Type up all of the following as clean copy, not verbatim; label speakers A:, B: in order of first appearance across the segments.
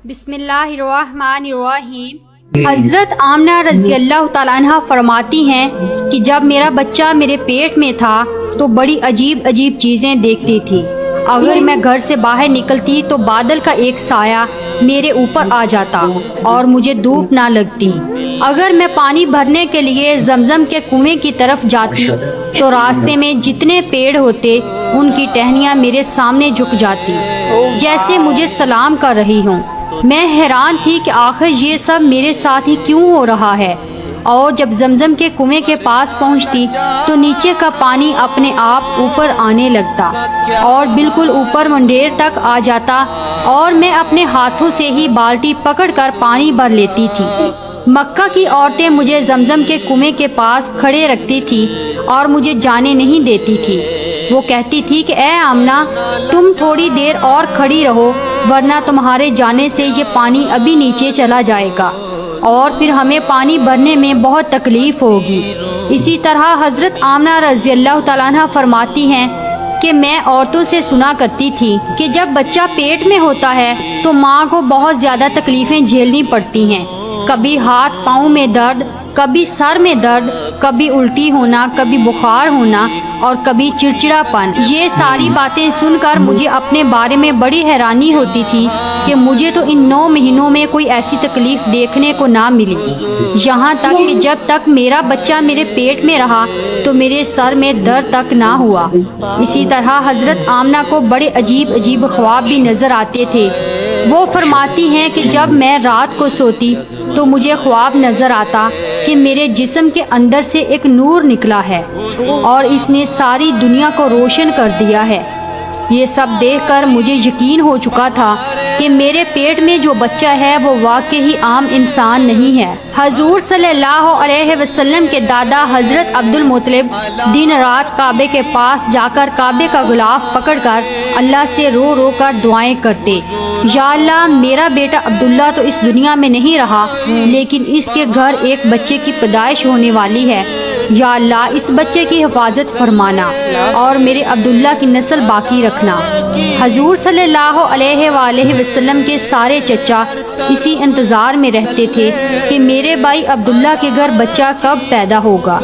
A: बिस्मिल्लाहिर्रहमानिर्रहीम। हजरत आमना रज़ी अल्लाह तआला अन्हा फरमाती हैं कि जब मेरा बच्चा मेरे पेट में था तो बड़ी अजीब अजीब चीज़ें देखती थी। अगर मैं घर से बाहर निकलती तो बादल का एक साया मेरे ऊपर आ जाता और मुझे धूप ना लगती। अगर मैं पानी भरने के लिए जमजम के कुएं की तरफ जाती तो रास्ते में जितने पेड़ होते उनकी टहनियाँ मेरे सामने झुक जाती जैसे मुझे सलाम कर रही हों। मैं हैरान थी कि आखिर ये सब मेरे साथ ही क्यों हो रहा है। और जब जमजम के कुएं के पास पहुंचती तो नीचे का पानी अपने आप ऊपर आने लगता और बिल्कुल ऊपर मुंडेर तक आ जाता और मैं अपने हाथों से ही बाल्टी पकड़कर पानी भर लेती थी। मक्का की औरतें मुझे जमजम के कुएं के पास खड़े रखती थी और मुझे जाने नहीं देती थी। वो कहती थी कि ए आमना, तुम थोड़ी देर और खड़ी रहो वरना तुम्हारे जाने से ये पानी अभी नीचे चला जाएगा और फिर हमें पानी भरने में बहुत तकलीफ होगी। इसी तरह हजरत आमना रज़ी अल्लाह तआला अन्हा फरमाती हैं कि मैं औरतों से सुना करती थी कि जब बच्चा पेट में होता है तो माँ को बहुत ज़्यादा तकलीफ़ें झेलनी पड़ती हैं। कभी हाथ पाँव में दर्द, कभी सर में दर्द, कभी उल्टी होना, कभी बुखार होना और कभी चिड़चिड़ापन। ये सारी बातें सुनकर मुझे अपने बारे में बड़ी हैरानी होती थी कि मुझे तो इन 9 महीनों में कोई ऐसी तकलीफ देखने को ना मिली। यहाँ तक कि जब तक मेरा बच्चा मेरे पेट में रहा तो मेरे सर में दर्द तक ना हुआ। इसी तरह हजरत आमना को बड़े अजीब अजीब ख्वाब भी नजर आते थे। वो फरमाती हैं कि जब मैं रात को सोती तो मुझे ख्वाब नजर आता कि मेरे जिस्म के अंदर से एक नूर निकला है और इसने सारी दुनिया को रोशन कर दिया है। ये सब देखकर मुझे यकीन हो चुका था कि मेरे पेट में जो बच्चा है वो वाकई ही आम इंसान नहीं है। हजूर सल्लल्लाहु अलैहि वसल्लम के दादा हजरत अब्दुल मुत्तलिब दिन रात काबे के पास जाकर काबे का गुलाफ पकड़कर अल्लाह से रो रो कर दुआएं करते। या अल्लाह, मेरा बेटा अब्दुल्ला तो इस दुनिया में नहीं रहा लेकिन इसके घर एक बच्चे की पैदाइश होने वाली है। या अल्लाह, इस बच्चे की हिफाजत फरमाना और मेरे अब्दुल्ला की नस्ल बाकी रखना। हजूर सल्लल्लाहु अलैहि वसल्लम के सारे चचा इसी इंतज़ार में रहते थे कि मेरे भाई अब्दुल्ला के घर बच्चा कब पैदा होगा।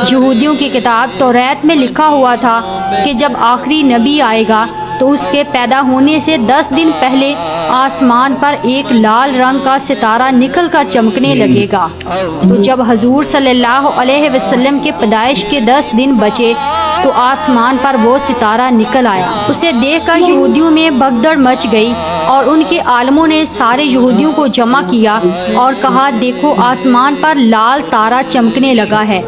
A: यहूदियों की किताब तौरात में लिखा हुआ था कि जब आखिरी नबी आएगा तो उसके पैदा होने से 10 दिन पहले आसमान पर एक लाल रंग का सितारा निकलकर चमकने लगेगा। तो जब हजूर सल्लल्लाहु अलैहि वसल्लम के पैदाइश के 10 दिन बचे तो आसमान पर वो सितारा निकल आया। उसे देखकर यहूदियों में भगदड़ मच गई और उनके आलमों ने सारे यहूदियों को जमा किया और कहा, देखो आसमान पर लाल तारा चमकने लगा है,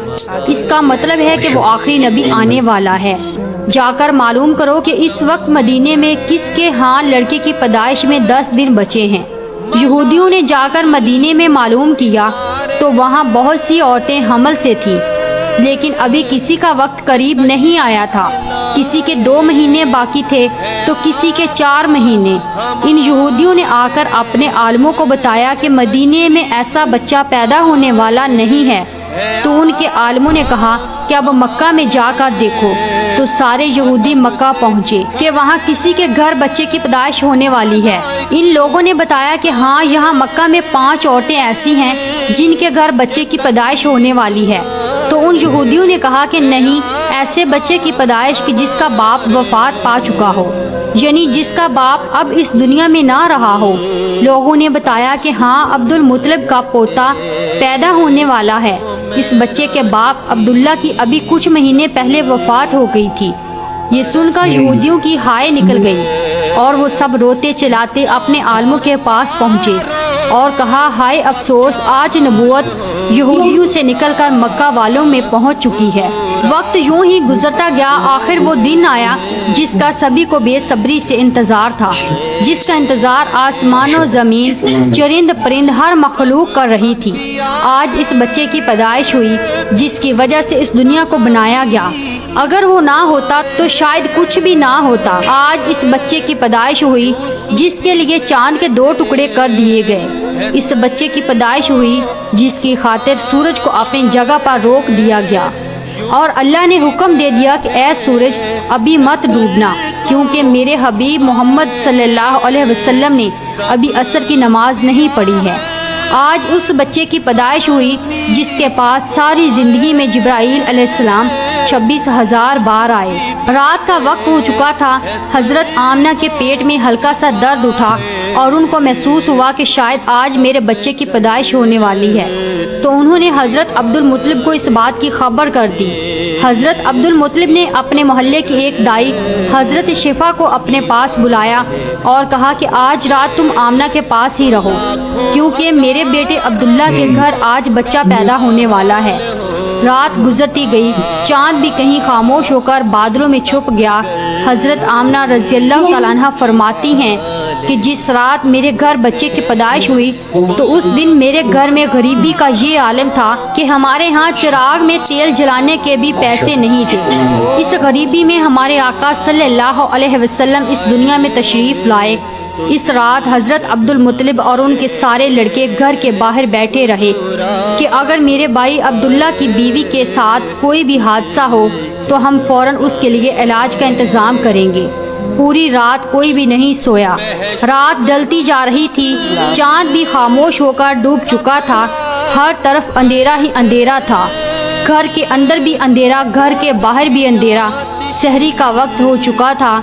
A: इसका मतलब है कि वो आखिरी नबी आने वाला है। जाकर मालूम करो कि इस वक्त मदीने में किसके यहाँ लड़के की पैदाइश में 10 दिन बचे हैं। यहूदियों ने जाकर मदीने में मालूम किया तो वहाँ बहुत सी औरतें हमल से थीं, लेकिन अभी किसी का वक्त करीब नहीं आया था। किसी के 2 महीने बाकी थे तो किसी के 4 महीने। इन यहूदियों ने आकर अपने आलमों को बताया कि मदीने में ऐसा बच्चा पैदा होने वाला नहीं है। तो उनके आलमों ने कहा कि अब मक्का में जाकर देखो। तो सारे यहूदी मक्का पहुँचे कि वहाँ किसी के घर बच्चे की पैदाइश होने वाली है। इन लोगों ने बताया कि हाँ, यहाँ मक्का में 5 औरतें ऐसी हैं जिनके घर बच्चे की पैदाइश होने वाली है। तो उन यहूदियों ने कहा कि नहीं, ऐसे बच्चे की पैदाइश की जिसका बाप वफात पा चुका हो, यानी जिसका बाप अब इस दुनिया में ना रहा हो। लोगों ने बताया कि हाँ, अब्दुल मुत्तलिब का पोता पैदा होने वाला है। इस बच्चे के बाप अब्दुल्ला की अभी कुछ महीने पहले वफात हो गई थी। ये सुनकर यहूदियों की हाय निकल गई और वो सब रोते चिल्लाते अपने आलमों के पास पहुँचे और कहा, हाय अफसोस, आज नबूवत यहूदियों से निकलकर मक्का वालों में पहुंच चुकी है। वक्त यूं ही गुजरता गया। आखिर वो दिन आया जिसका सभी को बेसब्री से इंतजार था, जिसका इंतजार आसमान और जमीन, चरिंद परिंद, हर मखलूक कर रही थी। आज इस बच्चे की पैदाइश हुई जिसकी वजह से इस दुनिया को बनाया गया। अगर वो ना होता तो शायद कुछ भी ना होता। आज इस बच्चे की पैदाइश हुई जिसके लिए चांद के 2 टुकड़े कर दिए गए। इस बच्चे की पैदाइश हुई जिसकी खातिर सूरज को अपनी जगह पर रोक दिया गया। اور اللہ نے حکم دے دیا کہ اے سورج ابھی مت ڈوبنا، کیونکہ میرے حبیب محمد صلی اللہ علیہ وسلم نے ابھی عصر کی نماز نہیں پڑھی ہے۔ آج اس بچے کی پیدائش ہوئی جس کے پاس ساری زندگی میں جبرائیل علیہ السلام 26,000 بار آئے۔ رات کا وقت ہو چکا تھا۔ حضرت آمنہ کے پیٹ میں ہلکا سا درد اٹھا اور ان کو محسوس ہوا کہ شاید آج میرے بچے کی پیدائش ہونے والی ہے، تو انہوں نے حضرت عبد المطلب کو اس بات کی خبر کر دی۔ حضرت عبد المطلب نے اپنے محلے کی ایک دائی حضرت شفا کو اپنے پاس بلایا اور کہا کہ آج رات تم آمنہ کے پاس ہی رہو، کیونکہ میرے بیٹے عبداللہ کے گھر آج بچہ پیدا ہونے والا ہے۔ رات گزرتی گئی، چاند بھی کہیں خاموش ہو کر بادلوں میں چھپ گیا۔ حضرت آمنہ رضی اللہ تعالیٰ عنہ فرماتی ہیں کہ جس رات میرے گھر بچے کی پیدائش ہوئی تو اس دن میرے گھر میں غریبی کا یہ عالم تھا کہ ہمارے ہاں چراغ میں تیل جلانے کے بھی پیسے نہیں تھے۔ اس غریبی میں ہمارے آقا صلی اللہ علیہ وسلم اس دنیا میں تشریف لائے۔ اس رات حضرت عبد المطلب اور ان کے سارے لڑکے گھر کے باہر بیٹھے رہے کہ اگر میرے بھائی عبداللہ کی بیوی کے ساتھ کوئی بھی حادثہ ہو تو ہم فوراً اس کے لیے علاج کا انتظام کریں گے۔ پوری رات کوئی بھی نہیں سویا۔ رات ڈلتی جا رہی تھی، چاند بھی خاموش ہو کر ڈوب چکا تھا، ہر طرف اندھیرا ہی اندھیرا تھا، گھر کے اندر بھی اندھیرا، گھر کے باہر بھی اندھیرا۔ سحری کا وقت ہو چکا تھا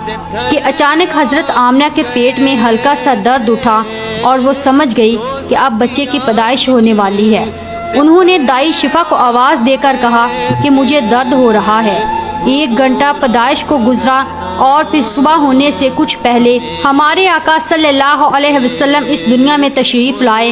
A: کہ اچانک حضرت آمنہ کے پیٹ میں ہلکا سا درد اٹھا اور وہ سمجھ گئی کہ اب بچے کی پیدائش ہونے والی ہے۔ انہوں نے دائی شفا کو آواز دے کر کہا کہ مجھے درد ہو رہا ہے۔ 1 گھنٹہ پیدائش کو گزرا اور پھر صبح ہونے سے کچھ پہلے ہمارے آقا صلی اللہ علیہ وسلم اس دنیا میں تشریف لائے۔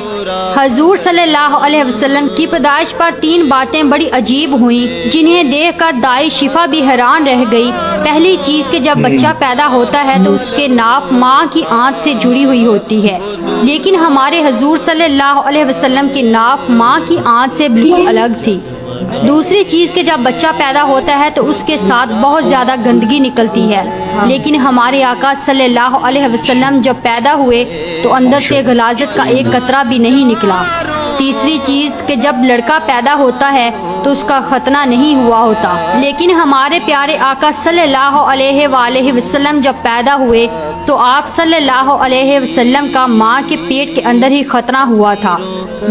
A: حضور صلی اللہ علیہ وسلم کی پیدائش پر 3 باتیں بڑی عجیب ہوئیں جنہیں دیکھ کر دائی شفا بھی حیران رہ گئی۔ پہلی چیز کہ جب بچہ پیدا ہوتا ہے تو اس کے ناف ماں کی آنت سے جڑی ہوئی ہوتی ہے، لیکن ہمارے حضور صلی اللہ علیہ وسلم کی ناف ماں کی آنت سے بالکل الگ تھی۔ دوسری چیز کہ جب بچہ پیدا ہوتا ہے تو اس کے ساتھ بہت زیادہ گندگی نکلتی ہے، لیکن ہمارے آقا صلی اللہ علیہ وسلم جب پیدا ہوئے تو اندر سے غلاظت کا ایک قطرہ بھی نہیں نکلا۔ تیسری چیز کہ جب لڑکا پیدا ہوتا ہے تو اس کا ختنہ نہیں ہوا ہوتا، لیکن ہمارے پیارے آقا صلی اللہ علیہ وآلہ وسلم جب پیدا ہوئے تو آپ صلی اللہ علیہ وسلم کا ماں کے پیٹ کے اندر ہی ختنہ ہوا تھا،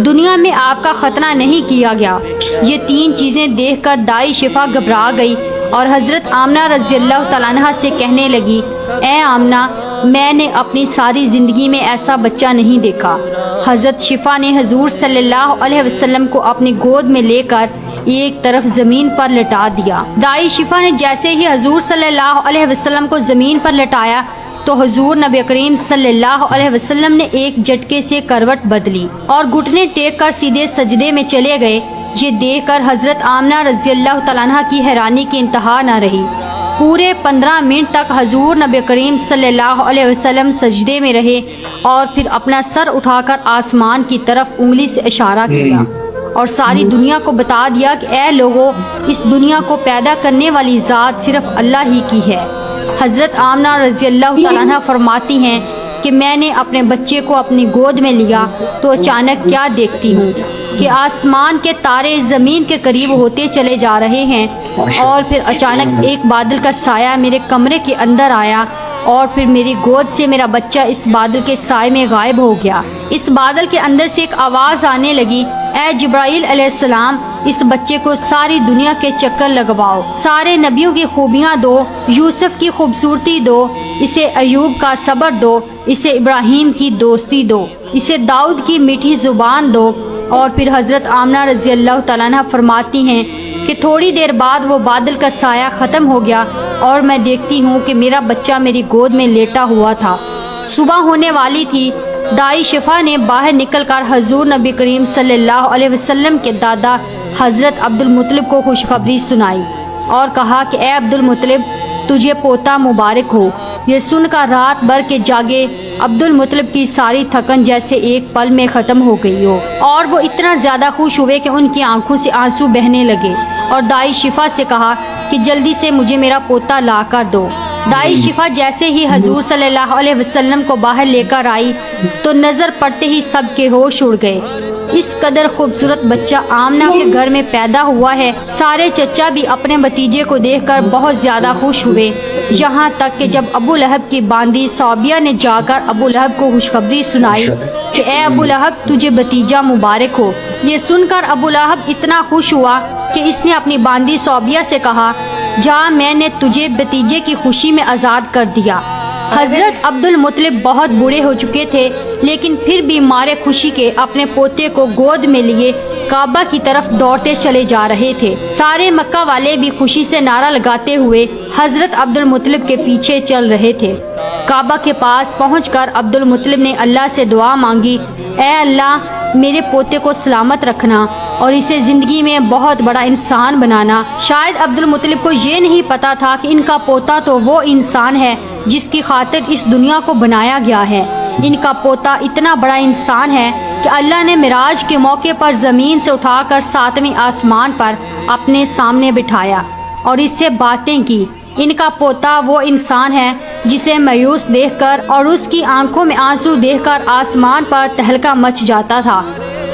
A: دنیا میں آپ کا ختنہ نہیں کیا گیا۔ یہ 3 چیزیں دیکھ کر دائی شفا گھبرا گئی اور حضرت آمنہ رضی اللہ تعالیٰ عنہ سے کہنے لگی، اے آمنہ، میں نے اپنی ساری زندگی میں ایسا بچہ نہیں دیکھا۔ حضرت شفا نے حضور صلی اللہ علیہ وسلم کو اپنی گود میں لے کر ایک طرف زمین پر لٹا دیا۔ دائی شفا نے جیسے ہی حضور صلی اللہ علیہ وسلم کو زمین پر لٹایا تو حضور نبی کریم صلی اللہ علیہ وسلم نے ایک جھٹکے سے کروٹ بدلی اور گھٹنے ٹیک کر سیدھے سجدے میں چلے گئے۔ یہ دیکھ کر حضرت آمنہ رضی اللہ تعالیٰ عنہ کی حیرانی کی انتہا نہ رہی۔ پورے 15 منٹ تک حضور نبی کریم صلی اللہ علیہ وسلم سجدے میں رہے اور پھر اپنا سر اٹھا کر آسمان کی طرف انگلی سے اشارہ کیا اور ساری دنیا کو بتا دیا کہ اے لوگو، اس دنیا کو پیدا کرنے والی ذات صرف اللہ ہی کی ہے۔ حضرت آمنہ رضی اللہ تعالیٰ عنہ فرماتی ہیں کہ میں نے اپنے بچے کو اپنی گود میں لیا تو اچانک کیا دیکھتی ہوں کہ آسمان کے تارے زمین کے قریب ہوتے چلے جا رہے ہیں، اور پھر اچانک ایک بادل کا سایہ میرے کمرے کے اندر آیا اور پھر میری گود سے میرا بچہ اس بادل کے سائے میں غائب ہو گیا۔ اس بادل کے اندر سے ایک آواز آنے لگی، اے جبرائیل علیہ السلام، اس بچے کو ساری دنیا کے چکر لگواؤ، سارے نبیوں کی خوبیاں دو، یوسف کی خوبصورتی دو، اسے ایوب کا صبر دو، اسے ابراہیم کی دوستی دو، اسے داؤد کی میٹھی زبان دو۔ اور پھر حضرت آمنہ رضی اللہ تعالیٰ عنہ فرماتی ہیں کہ تھوڑی دیر بعد وہ بادل کا سایہ ختم ہو گیا اور میں دیکھتی ہوں کہ میرا بچہ میری گود میں لیٹا ہوا تھا۔ صبح ہونے والی تھی۔ دائی شفا نے باہر نکل کر حضور نبی کریم صلی اللہ علیہ وسلم کے دادا حضرت عبد المطلب کو خوشخبری سنائی اور کہا کہ اے عبد المطلب، تجھے پوتا مبارک ہو۔ یہ سن کر رات بھر کے جاگے عبد المطلب کی ساری تھکن جیسے ایک پل میں ختم ہو گئی ہو، اور وہ اتنا زیادہ خوش ہوئے کہ ان کی آنکھوں سے آنسو بہنے لگے، اور دائی شفا سے کہا کہ جلدی سے مجھے میرا پوتا لا کر دو۔ दाई शिफा जैसे ही हजूर सल्लल्लाहु अलैहि वसल्लम को बाहर लेकर आई तो नजर पड़ते ही सबके होश उड़ गए। इस कदर खूबसूरत बच्चा आमना के घर में पैदा हुआ है। सारे चचा भी अपने भतीजे को देखकर बहुत ज्यादा खुश हुए, यहाँ तक कि जब अबू लहब की बांदी सौबिया ने जाकर अबू लहब को खुशखबरी सुनाई कि ए अबू लहब तुझे भतीजा मुबारक हो। ये सुनकर अबू लहब इतना खुश हुआ कि इसने अपनी बांदी सौबिया से कहा, जा मैंने तुझे भतीजे की खुशी में आज़ाद कर दिया। हजरत अब्दुल मुत्तलिब बहुत बूढ़े हो चुके थे, लेकिन फिर भी मारे खुशी के अपने पोते को गोद में लिए काबा की तरफ दौड़ते चले जा रहे थे। सारे मक्का वाले भी खुशी से नारा लगाते हुए हजरत अब्दुल मुत्तलिब के पीछे चल रहे थे। काबा के पास पहुंचकर अब्दुल मुत्तलिब ने अल्लाह से दुआ मांगी, ए अल्लाह मेरे पोते को सलामत रखना और इसे जिंदगी में बहुत बड़ा इंसान बनाना। शायद अब्दुल मुत्तलिब को ये नहीं पता था कि इनका पोता तो वो इंसान है जिसकी खातिर इस दुनिया को बनाया गया है। इनका पोता इतना बड़ा इंसान है कि अल्लाह ने मिराज के मौके पर जमीन से उठाकर 7वें आसमान पर अपने सामने बिठाया और इससे बातें की। इनका पोता वो इंसान है जिसे मायूस देखकर और उसकी आंखों में आंसू देखकर आसमान पर तहलका मच जाता था।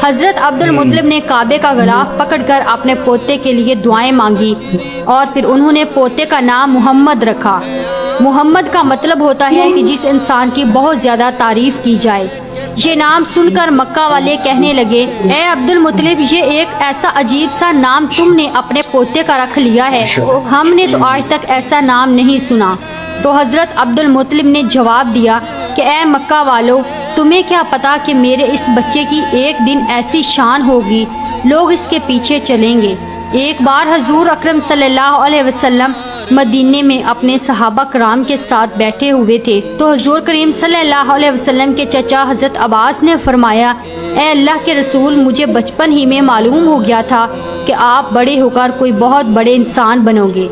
A: हजरत अब्दुल मुत्तलिब ने काबे का गिलाफ पकड़कर अपने पोते के लिए दुआएं मांगी और फिर उन्होंने पोते का नाम मोहम्मद रखा। मोहम्मद का मतलब होता है कि जिस इंसान की बहुत ज्यादा तारीफ की जाए। ये नाम सुनकर मक्का वाले कहने लगे, ए अब्दुल मुत्तलिब ये एक ऐसा अजीब सा नाम तुमने अपने पोते का रख लिया है, हमने तो आज तक ऐसा नाम नहीं सुना। तो हजरत अब्दुल मुत्तलिब ने जवाब दिया कि ए मक्का वालों, तुम्हें क्या पता कि मेरे इस बच्चे की एक दिन ऐसी शान होगी, लोग इसके पीछे चलेंगे। एक बार हजूर अकरम सल्लल्लाहु अलैहि वसल्लम मदीने में अपने सहाबा कराम के साथ बैठे हुए थे तो हजूर करीम सल्लल्लाहु अलैहि वसल्लम के चचा हजरत अब्बास ने फरमाया, ए अल्लाह के रसूल, मुझे बचपन ही में मालूम हो गया था कि आप बड़े होकर कोई बहुत बड़े इंसान बनोगे।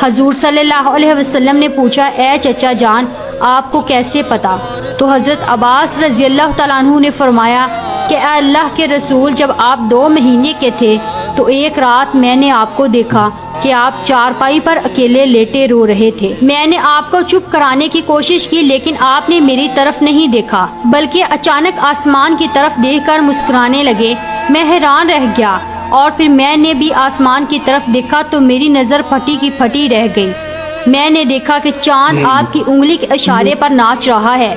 A: हजूर सल्लल्लाहु अलैहि वसल्लम ने पूछा, ए चचा जान आपको कैसे पता? तो हजरत अब्बास रज़ी अल्लाह तआला अन्हु ने फरमाया कि अल्लाह के रसूल, जब आप 2 महीने के थे तो एक रात मैंने आपको देखा कि आप चारपाई पर अकेले लेटे रो रहे थे। मैंने आपको चुप कराने की कोशिश की लेकिन आपने मेरी तरफ नहीं देखा, बल्कि अचानक आसमान की तरफ देखकर मुस्कुराने लगे। मैं हैरान रह गया और फिर मैंने भी आसमान की तरफ देखा तो मेरी नज़र फटी की फटी रह गई। मैंने देखा कि चांद आपकी उंगली के इशारे पर नाच रहा है।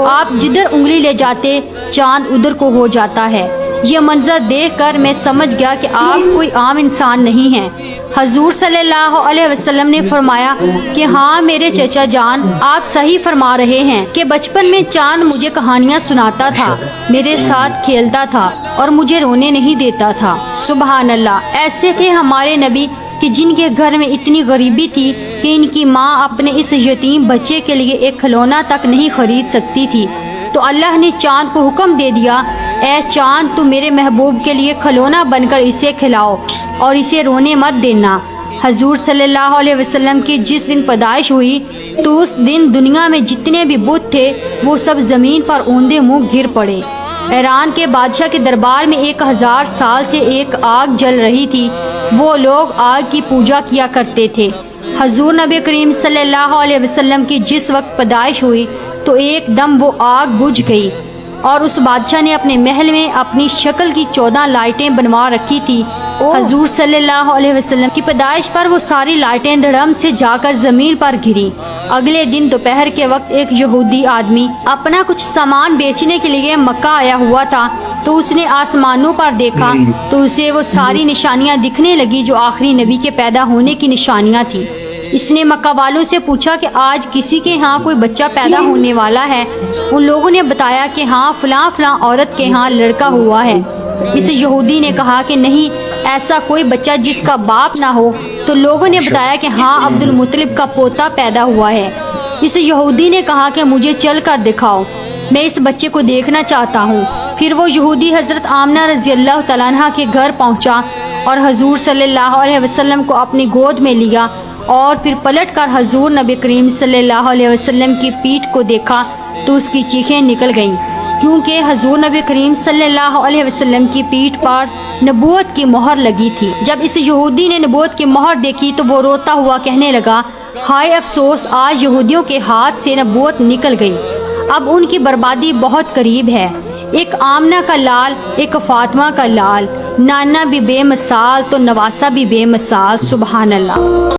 A: आप जिधर उंगली ले जाते चांद उधर को हो जाता है। ये मंजर देखकर मैं समझ गया कि आप कोई आम इंसान नहीं हैं। हजूर सल्लल्लाहु अलैहि वसल्लम ने फरमाया कि हाँ मेरे चचा जान, आप सही फरमा रहे हैं कि बचपन में चांद मुझे कहानियाँ सुनाता था, मेरे साथ खेलता था और मुझे रोने नहीं देता था। सुबहान अल्लाह। ऐसे थे हमारे नबी कि जिनके घर में इतनी गरीबी थी कि इनकी माँ अपने इस यतीम बच्चे के लिए एक खिलौना तक नहीं खरीद सकती थी। तो अल्लाह ने चांद को हुक्म दे दिया, ए चांद, तू मेरे महबूब के लिए खिलौना बनकर इसे खिलाओ और इसे रोने मत देना। हजूर सल्लल्लाहु अलैहि वसल्लम की जिस दिन पैदाइश हुई तो उस दिन दुनिया में जितने भी बुत थे वो सब जमीन पर औंधे मुंह गिर पड़े। ईरान के बादशाह के दरबार में 1000 साल से एक आग जल रही थी। वो लोग आग की पूजा किया करते थे। हजूर नबी करीम सल्लल्लाहु अलैहि वसल्लम की जिस वक्त पैदाइश हुई तो एकदम वो आग बुझ गई और उस बादशाह ने अपने महल में अपनी शक्ल की 14 लाइटें बनवा रखी थी। हजूर सल्लल्लाहु अलैहि वसल्लम की पैदाइश पर वो सारी लाइटें धड़म से जाकर जमीन पर गिरी। अगले दिन दोपहर के वक्त एक यहूदी आदमी अपना कुछ सामान बेचने के लिए मक्का आया हुआ था तो उसने आसमानों पर देखा तो उसे वो सारी निशानियां दिखने लगी जो आखिरी नबी के पैदा होने की निशानियां थी। इसने मक्का वालों से पूछा कि आज किसी के यहाँ कोई बच्चा पैदा होने वाला है। उन लोगों ने बताया कि हाँ फलां फलां औरत के यहाँ लड़का हुआ है। इस यहूदी ने कहा कि नहीं, ऐसा कोई बच्चा जिसका बाप ना हो। तो लोगों ने बताया कि हाँ अब्दुल मुत्तलिब का पोता पैदा हुआ है। इस यहूदी ने कहा कि मुझे चल कर दिखाओ, मैं इस बच्चे को देखना चाहता हूँ। फिर वो यहूदी हजरत आमना रज़ी अल्लाह तआला अन्हा के घर पहुँचा और हजूर सल्लल्लाहु अलैहि वसल्लम को अपनी गोद में लिया और फिर पलटकर हजूर नबी करीम सल्लल्लाहु अलैहि वसल्लम की पीठ को देखा तो उसकी चीखें निकल गईं, क्योंकि हजूर नबी करीम सल्लल्लाहु अलैहि वसल्लम की पीठ पर नबूवत की मोहर लगी थी। जब इस यहूदी ने नबूवत की मोहर देखी तो वो रोता हुआ कहने लगा, ہائے افسوس، آج یہودیوں کے ہاتھ سے نبوت نکل گئی، اب ان کی بربادی بہت قریب ہے۔ ایک آمنہ کا لال، ایک فاطمہ کا لال، نانا بھی بے مثال تو نواسا بھی بے مثال، سبحان اللہ۔